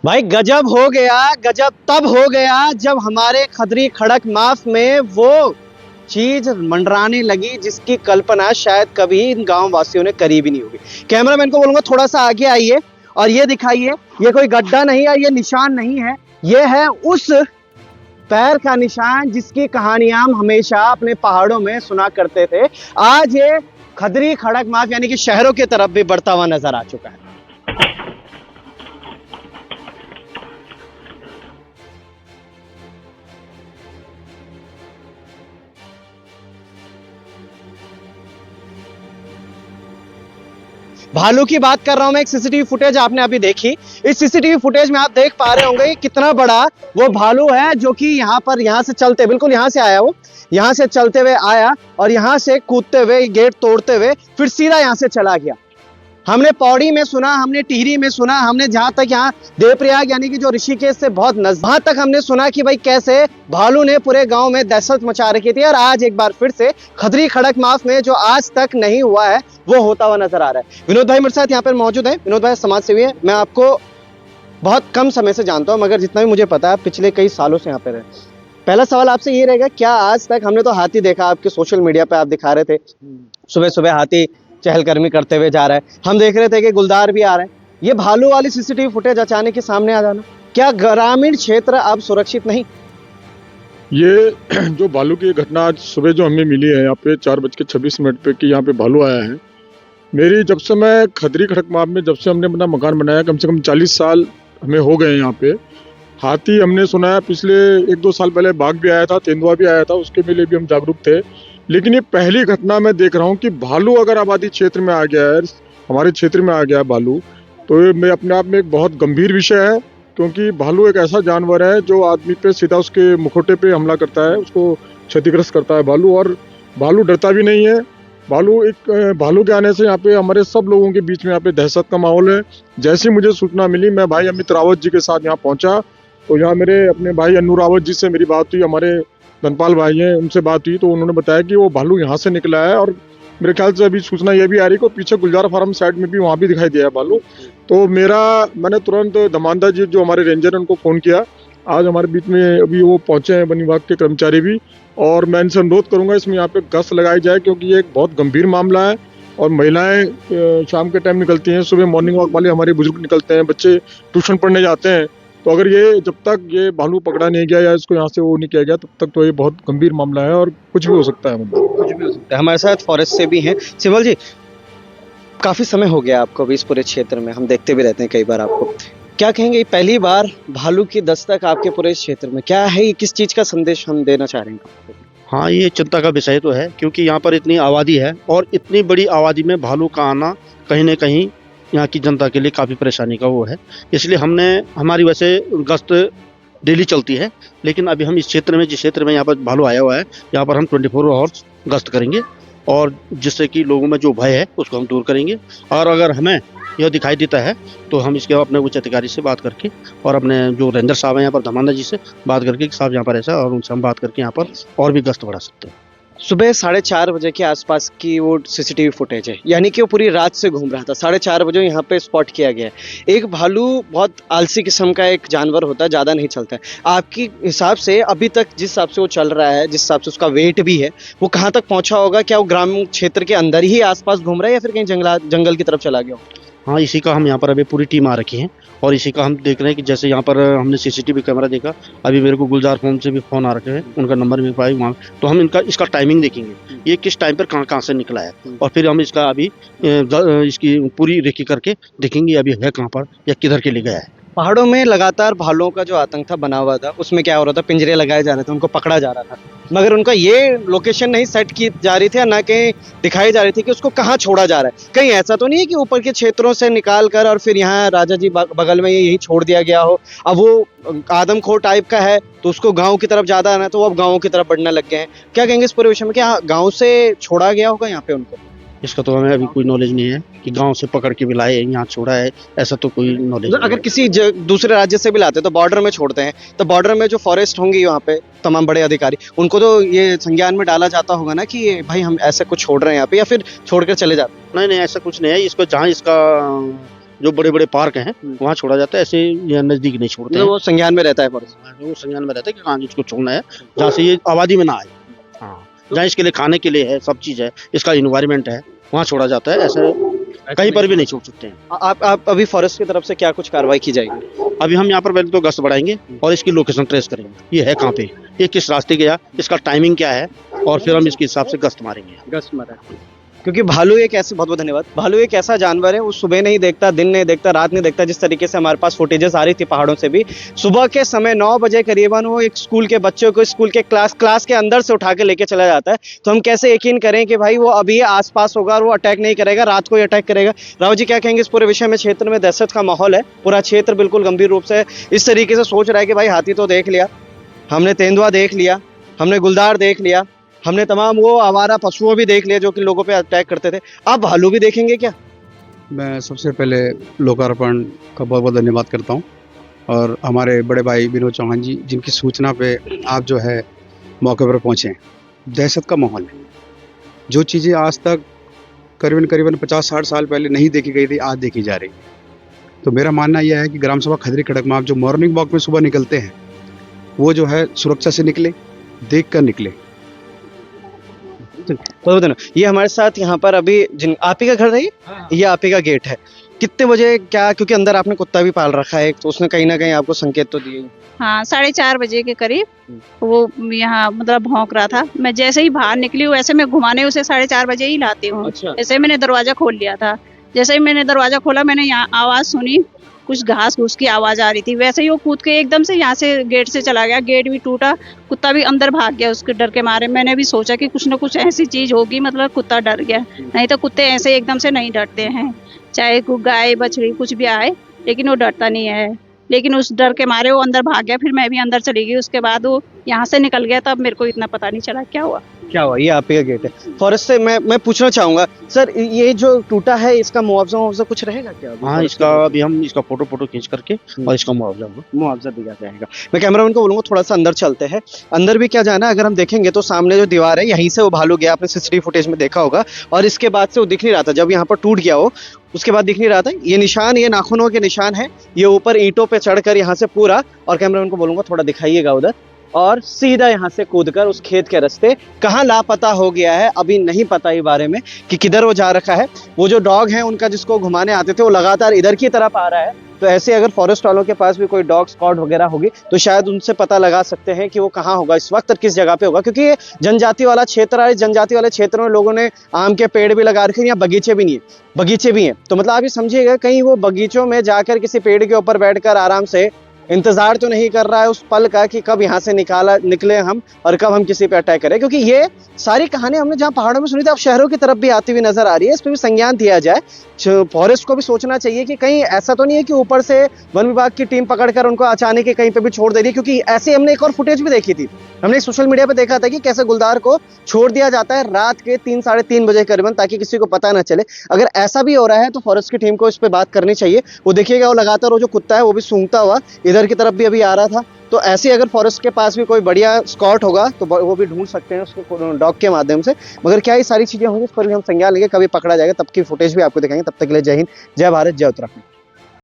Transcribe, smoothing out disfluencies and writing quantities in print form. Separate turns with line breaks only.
भाई गजब हो गया। गजब तब हो गया जब हमारे खदरी खड़क माफ में वो चीज मंडराने लगी जिसकी कल्पना शायद कभी इन गांव वासियों ने करी भी नहीं होगी। कैमरामैन को बोलूंगा थोड़ा सा आगे आइए और ये दिखाइए। ये कोई गड्ढा नहीं है, ये निशान नहीं है, ये है उस पैर का निशान जिसकी कहानियां हम हमेशा अपने पहाड़ों में सुना करते थे। आज ये खदरी खड़क माफ यानी कि शहरों की तरफ भी बढ़ता हुआ नजर आ चुका है। भालू की बात कर रहा हूं मैं। एक सीसीटीवी फुटेज आपने अभी देखी। इस सीसीटीवी फुटेज में आप देख पा रहे होंगे कितना बड़ा वो भालू है जो कि यहां से चलते बिल्कुल यहां से आया, वो यहां से चलते हुए आया और यहां से कूदते हुए गेट तोड़ते हुए फिर सीधा यहां से चला गया। हमने पौड़ी में सुना, हमने टिहरी में सुना, हमने जहां तक यहाँ देवप्रयाग यानी कि जो ऋषिकेश से बहुत नजदीक, वहां तक हमने सुना कि भाई कैसे भालू ने पूरे गांव में दहशत मचा रखी थी। और आज एक बार फिर से खदरी खड़क माफ में जो आज तक नहीं हुआ है वो होता हुआ नजर आ रहा है। विनोद भाई मेरे साथ यहाँ पर मौजूद है। विनोद भाई समाज सेवी है, मैं आपको बहुत कम समय से जानता हूँ मगर जितना भी मुझे पता है पिछले कई सालों से यहाँ पे रहे। पहला सवाल आपसे ये रहेगा, क्या आज तक हमने तो हाथी देखा, आपके सोशल मीडिया पे आप दिखा रहे थे सुबह सुबह हाथी चहलकदमी करते हुए जा रहा है, हम देख रहे थे कि गुलदार भी आ रहे हैं। ये भालू वाली सीसीटीवी फुटेज अचानक के सामने आ जाना, क्या ग्रामीण क्षेत्र अब सुरक्षित नहीं?
ये जो भालू की घटना आज सुबह जो हमें मिली है यहाँ पे 4:26 पे कि यहाँ पे भालू आया है। मेरी जब से मैं खदरी खड़क माप में जब से हमने अपना मकान बनाया कम से कम 40 साल हमें हो गए। यहाँ पे हाथी हमने सुना है, पिछले 1-2 साल पहले बाघ भी आया था, तेंदुआ भी आया था, उसके लिए भी हम जागरूक थे। लेकिन ये पहली घटना मैं देख रहा हूँ कि भालू अगर आबादी क्षेत्र में आ गया है, हमारे क्षेत्र में आ गया है भालू, तो ये मैं अपने आप में एक बहुत गंभीर विषय है। क्योंकि भालू एक ऐसा जानवर है जो आदमी पे सीधा उसके मुखौटे पे हमला करता है, उसको क्षतिग्रस्त करता है भालू। और भालू डरता भी नहीं है। भालू के आने से यहाँ पे हमारे सब लोगों के बीच में यहाँ पे दहशत का माहौल है। जैसी मुझे सूचना मिली मैं भाई अमित रावत जी के साथ यहाँ पहुंचा, तो यहाँ मेरे अपने भाई अन्नू रावत जी से मेरी बात हुई, हमारे धनपाल भाई हैं उनसे बात हुई, तो उन्होंने बताया कि वो भालू यहाँ से निकला है। और मेरे ख्याल से अभी सूचना ये भी आ रही है कि पीछे गुलजार फार्म साइड में भी वहाँ भी दिखाई दिया है भालू। तो मैंने तुरंत दमानदा जी जो हमारे रेंजर हैं उनको फ़ोन किया। आज हमारे बीच में अभी वो पहुंचे हैं, वन विभाग के कर्मचारी भी, और मैं इनसे अनुरोध करूंगा इसमें यहाँ पे गश्त लगाई जाए क्योंकि ये एक बहुत गंभीर मामला है। और महिलाएं शाम के टाइम निकलती हैं, सुबह मॉर्निंग वॉक वाले हमारे बुजुर्ग निकलते हैं, बच्चे ट्यूशन पढ़ने जाते हैं। तो अगर ये जब तक ये भालू पकड़ा नहीं गया या इसको यहाँ से वो नहीं किया गया तब तक तो ये बहुत गंभीर मामला है और कुछ भी हो सकता है। मतलब
कुछ भी हो सकता है। हमारे साथ फॉरेस्ट से भी हैं सिमल जी। काफी समय हो गया आपको भी इस पूरे क्षेत्र में, हम देखते भी रहते हैं कई बार आपको। क्या कहेंगे पहली बार भालू की दस्तक आपके पूरे क्षेत्र में, क्या है ये, किस चीज का संदेश हम देना चाह रहे हैं?
हाँ, ये चिंता का विषय तो है क्योंकि यहाँ पर इतनी आबादी है और इतनी बड़ी आबादी में भालू का आना कहीं न कहीं यहाँ की जनता के लिए काफ़ी परेशानी का वो है। इसलिए हमारी वैसे गश्त डेली चलती है, लेकिन अभी हम इस क्षेत्र में जिस क्षेत्र में यहाँ पर भालू आया हुआ है यहाँ पर हम 24 आवर्स गश्त करेंगे और जिससे कि लोगों में जो भय है उसको हम दूर करेंगे। और अगर हमें यह दिखाई देता है तो हम इसके अपने उच्च अधिकारी से बात करके और अपने जो रेंजर साहब हैं यहाँ पर धमांदा जी से बात करके कि साहब यहाँ पर ऐसा, और उनसे हम बात करके यहाँ पर और भी गश्त बढ़ा सकते हैं।
सुबह 4:30 बजे के आसपास की वो सीसीटीवी फुटेज है, यानी कि वो पूरी रात से घूम रहा था। 4:30 बजे यहाँ पे स्पॉट किया गया है। एक भालू बहुत आलसी किस्म का एक जानवर होता है, ज़्यादा नहीं चलता है। आपकी हिसाब से अभी तक जिस हिसाब से वो चल रहा है, जिस हिसाब से उसका वेट भी है, वो कहाँ तक पहुँचा होगा? क्या वो ग्रामीण क्षेत्र के अंदर ही आसपास घूम रहा है या फिर कहीं जंगल की तरफ चला गया हो?
हाँ, इसी का हम यहाँ पर अभी पूरी टीम आ रखी है और इसी का हम देख रहे हैं कि जैसे यहाँ पर हमने सीसीटीवी कैमरा देखा, अभी मेरे को गुलजार फोन से भी फ़ोन आ रखे हैं, उनका नंबर मिल पाए वहाँ, तो हम इसका टाइमिंग देखेंगे, ये किस टाइम पर कहाँ से निकला है, और फिर हम इसका अभी इसकी पूरी रेकी करके देखेंगे अभी है कहाँ पर या किधर के लिए गया है।
पहाड़ों में लगातार भालुओं का जो आतंक था बना हुआ था, उसमें क्या हो रहा था, पिंजरे लगाए जा रहे थे, उनको पकड़ा जा रहा था, मगर उनका ये लोकेशन नहीं सेट की जा रही थी, ना कहीं दिखाई जा रही थी कि उसको कहाँ छोड़ा जा रहा है। कहीं ऐसा तो नहीं है कि ऊपर के क्षेत्रों से निकाल कर और फिर यहाँ राजा जी बगल में यही छोड़ दिया गया हो? अब वो आदमखोर टाइप का है तो उसको गाँव की तरफ ज्यादा आना, तो वो अब गाँव की तरफ बढ़ने लग गए हैं। क्या कहेंगे इस पूरे विषय में, क्या गाँव से छोड़ा गया होगा यहाँ पे उनको?
इसका तो हमें अभी कोई नॉलेज नहीं है कि गांव से पकड़ के भी लाए यहाँ छोड़ा है, ऐसा तो कोई नॉलेज नहीं है।
अगर किसी दूसरे राज्य से भी लाते तो बॉर्डर में छोड़ते हैं, तो बॉर्डर में जो फॉरेस्ट होंगी वहाँ पे तमाम बड़े अधिकारी, उनको तो ये संज्ञान में डाला जाता होगा ना कि ये भाई हम ऐसे कुछ छोड़ रहे हैं यहाँ पे, या फिर छोड़कर चले जाते हैं?
नहीं, ऐसा कुछ नहीं है। इसको जहाँ इसका जो बड़े बड़े पार्क हैं वहाँ छोड़ा जाता है, ऐसे यहाँ नजदीक नहीं छोड़ते हैं।
वो संज्ञान में रहता है फॉरेस्ट।
वो संज्ञान में रहता है कि कहाँ इसको छोड़ना है, जहाँ से ये आबादी में ना आए। हाँ, जहाँ इसके लिए खाने के लिए है, सब चीज़ है, इसका इन्वायरमेंट है, वहाँ छोड़ा जाता है। ऐसे कहीं पर भी नहीं छोड़ सकते हैं।
आप अभी फॉरेस्ट की तरफ से क्या कुछ कार्रवाई की जाएगी?
अभी हम यहाँ पर पहले तो गश्त बढ़ाएंगे और इसकी लोकेशन ट्रेस करेंगे, ये है कहाँ पे, ये किस रास्ते गया, इसका टाइमिंग क्या है, और फिर हम इसके हिसाब से गश्त मारेंगे।
गश्त मारा, क्योंकि भालू एक ऐसे, बहुत बहुत धन्यवाद। भालू एक ऐसा जानवर है, वो सुबह नहीं देखता, दिन नहीं देखता, रात नहीं देखता। जिस तरीके से हमारे पास फुटेजेस आ रही थी पहाड़ों से भी, सुबह के समय 9 बजे करीबन वो एक स्कूल के बच्चों को स्कूल के क्लास के अंदर से उठा के लेके चला जाता है। तो हम कैसे यकीन करें कि भाई वो अभी आसपास होगा और वो अटैक नहीं करेगा, रात को ही अटैक करेगा? राव जी क्या कहेंगे इस पूरे विषय में? क्षेत्र में दहशत का माहौल है, पूरा क्षेत्र बिल्कुल गंभीर रूप से इस तरीके से सोच रहा है कि भाई हाथी तो देख लिया हमने, तेंदुआ देख लिया हमने, गुलदार देख लिया हमने, तमाम वो आवारा पशुओं भी देख लिया जो कि लोगों पे अटैक करते थे, अब भालू भी देखेंगे क्या?
मैं सबसे पहले लोकार्पण का बहुत बहुत धन्यवाद करता हूं, और हमारे बड़े भाई विनोद चौहान जी, जिनकी सूचना पे आप जो है मौके पर पहुंचे। दहशत का माहौल है, जो चीज़ें आज तक करीबन 50-60 साल पहले नहीं देखी गई थी, आज देखी जा रही। तो मेरा मानना यह है कि ग्राम सभा खदरी खड़कमाप जो मॉर्निंग वॉक में सुबह निकलते हैं, वो जो है सुरक्षा से निकले, देख कर निकले।
बहुत धन्यवाद। ये हमारे साथ यहाँ पर अभी जिन आप ही का घर है, ये आप ही का गेट है। कितने बजे क्या, क्योंकि अंदर आपने कुत्ता भी पाल रखा है, तो उसने कहीं ना कहीं आपको संकेत तो दिए?
हाँ, 4:30 बजे के करीब वो यहाँ मतलब भौंक रहा था। मैं जैसे ही बाहर निकली हूँ, वैसे मैं घुमाने उसे 4:30 बजे ही लाती हूँ।
अच्छा।
ऐसे मैंने दरवाजा खोल लिया था। जैसे ही मैंने दरवाजा खोला, मैंने यहाँ आवाज सुनी, कुछ घास घूस की आवाज आ रही थी। वैसे ही वो कूद के एकदम से यहाँ से गेट से चला गया, गेट भी टूटा, कुत्ता भी अंदर भाग गया उसके डर के मारे। मैंने भी सोचा कि कुछ ना कुछ ऐसी चीज होगी, मतलब कुत्ता डर गया। नहीं तो कुत्ते ऐसे एकदम से नहीं डरते हैं, चाहे गाय बछड़ी कुछ भी आए, लेकिन वो डरता नहीं है। लेकिन उस डर के मारे वो अंदर भाग गया, फिर मैं भी अंदर चली गई। उसके बाद वो यहाँ से निकल गया, तब मेरे को इतना पता नहीं चला क्या हुआ।
ये आप ही का गेट है। फॉरेस्ट से मैं पूछना चाहूंगा सर, ये जो टूटा है इसका मुआवजा कुछ रहेगा क्या?
हाँ, इसका अभी हम इसका फोटो खींच करके और इसका
मुआवजा दिया जाएगा। मैं कैमरामैन को बोलूंगा थोड़ा सा अंदर चलते हैं। अंदर भी क्या जाना, अगर हम देखेंगे तो सामने जो दीवार है, यहीं से वो भालू गया, आपने सीसीटीवी फुटेज में देखा होगा, और इसके बाद से वो दिख नहीं रहा था। जब यहाँ पर टूट गया हो, उसके बाद दिख नहीं रहा था। ये निशान, ये नाखूनों के निशान है, ये ऊपर ईंटों पे चढ़कर यहाँ से पूरा, और कैमरामैन को बोलूंगा थोड़ा दिखाइएगा उधर, और सीधा यहाँ से कूदकर उस खेत के रास्ते कहाँ लापता हो गया है, अभी नहीं पता इस बारे में कि किधर वो जा रखा है। वो जो डॉग है उनका, जिसको घुमाने आते थे, वो लगातार इधर की तरफ आ रहा है। तो ऐसे अगर फॉरेस्ट वालों के पास भी कोई डॉग स्क्वाड वगैरह होगी, तो शायद उनसे पता लगा सकते हैं कि वो कहाँ होगा इस वक्त और किस जगह पे होगा, क्योंकि ये जनजाति वाला क्षेत्र है। जनजाति वाले क्षेत्र में लोगों ने आम के पेड़ भी लगा रखे हैं, यहाँ बगीचे भी नहीं है, बगीचे भी हैं। तो मतलब आप ये समझिएगा, कहीं वो बगीचों में जाकर किसी पेड़ के ऊपर बैठकर आराम से इंतजार तो नहीं कर रहा है उस पल का कि कब यहाँ से निकले हम और कब हम किसी पे अटैक करें। क्योंकि ये सारी कहानी हमने जहाँ पहाड़ों में सुनी थी, अब शहरों की तरफ भी आती हुई नजर आ रही है। इस पर भी संज्ञान दिया जाए। फॉरेस्ट को भी सोचना चाहिए कि कहीं ऐसा तो नहीं है कि ऊपर से वन विभाग की टीम पकड़कर उनको अचानक ही कहीं पे भी छोड़ दे रही है। क्योंकि ऐसे हमने एक और फुटेज भी देखी थी, हमने सोशल मीडिया पे देखा था कि कैसे गुलदार को छोड़ दिया जाता है रात के 3-3:30 बजे करीबन, ताकि किसी को पता ना चले। अगर ऐसा भी हो रहा है तो फॉरेस्ट की टीम को इस पे बात करनी चाहिए। वो देखिएगा, वो लगातार वो जो कुत्ता है वो भी सूंघता हुआ इधर की तरफ भी अभी आ रहा था। तो ऐसे अगर फॉरेस्ट के पास भी कोई बढ़िया स्कॉट होगा तो वो भी ढूंढ सकते हैं उसको डॉग के माध्यम से। मगर क्या ये सारी चीजें होंगी, इस पर भी हम संज्ञान लेंगे, कभी पकड़ा जाएगा तब की फुटेज भी आपको दिखाएंगे। तब तक के लिए जय हिंद, जय भारत, जय उत्तराखंड।